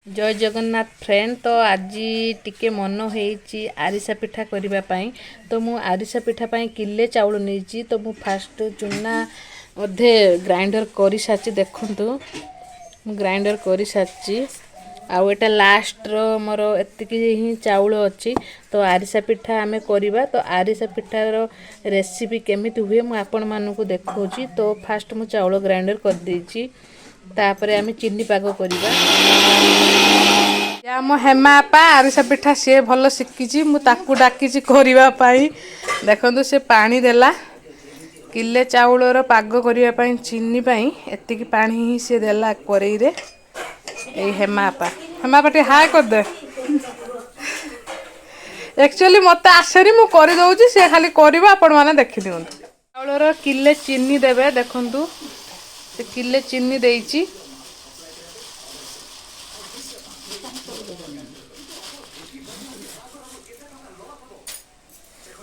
जय जगन्नाथ फ्रेंड। तो आज टिके मन होईची आरिसा पिठा करबा पई। तो मु आरिसा पिठा पई किले चाउल नेची। तो मु फास्ट चुना अधे ग्राइंडर करी साची देखंतु मु ग्राइंडर करी साची। आ एटा लास्ट रो मोर एतिकी ही चाउल अछि। तो आरिसा पिठा आमे करबा। तो आरिसा पिठा रो रेसिपी केमिति हुए मु आपन मानको देखौची। तो फास्ट मु चाउल ग्राइंडर कर देची। तापरे आमे चीनी पागो करबा। या मो हेमा आपा आरिसा पिठा से भल शिखिची। मु ताकू डाकिची करबा पई। देखंतु से पानी देला किले चाउल रो पागो करबा पई चीनी पई एतिकी पानी ही से देला करेई रे। ए हेमा आपा टे हाय कर दे। एक्चुअली मते आसेरी मु करि दउची से खाली करबा आपण माने देखि दियंतु। चाउल रो किले चीनी देबे देखंतु से किले चीनी देइची।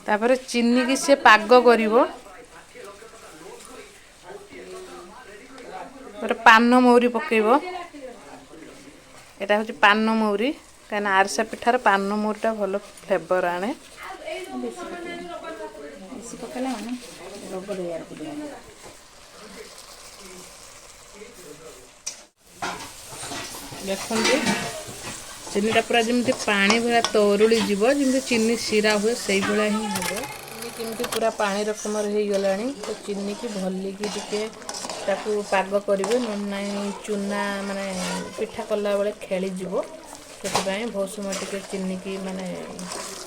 तापर चीनी की से पाग करिवो। पर पान मौरी पकेइबो। एटा होची पान मौरी काना आरसा पिठार पान मौरीटा भलो फ्लेवर आने। बेसी पकेला माने रोग देयार पड़िया। देखंतु चीनीटा पूरा जमती पानी भरा तरुली जीव जमती चीनी सीरा हुए से भला ही हम केमती पूरा पानी रकम हो गलानी। तो चीनी की भली की टिके ताकू पाग करेंगे ना चूना माने पिठा कला बेले खेली जीव से बहुत समय टिके चीनी की माने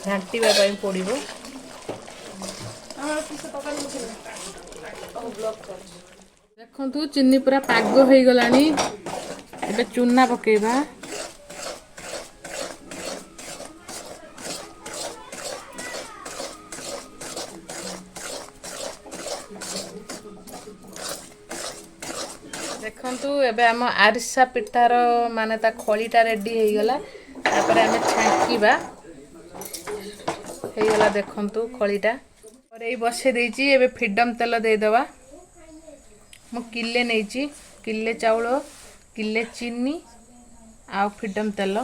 घाटीवा पड़ो। देखु चीनी पूरा पाग हो गलानी। एबे चूना पकेबा। देखंतु एबे हम आरिसा पिठार माने ता खळीटा रेडी हे गला। तापर हम छांकीबा हे गला। देखंतु खळीटा और एई बसे देइची। एबे फ्रीडम तेल दे दवा। मु किले नेची किले चाउल किले चीनी आ फ्रीडम तेल।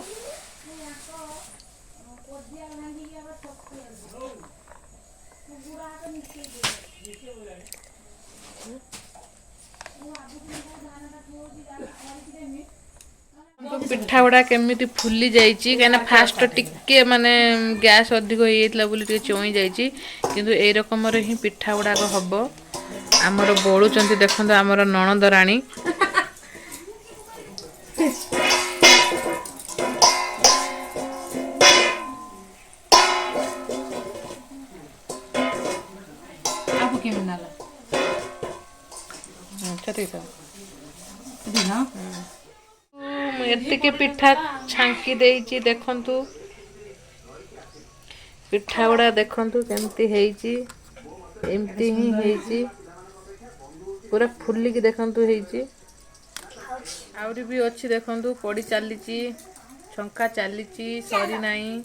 पिठा गुड़ा केमिति फुली जाइची कहना फास्ट टिके माने गैस अधिक हो जाइतला बोली टिके चोई जाइची। किंतु ए रकम रे ही पिठा गुड़ा को हबो। हमर बोलू चंती देखंतु हमर ननद रानी। आपु के मिनाला चते तो दिना एतिके पिठा छांकी देइची। देखंतु पिठा गुड़ा देखंतु केमती हेइची। एमती ही हेइची पूरा फुल्ली की देखंतु हेइची। आउरी भी अछि देखंतु पड़ी चालीची छंका चालीची सरी नाही।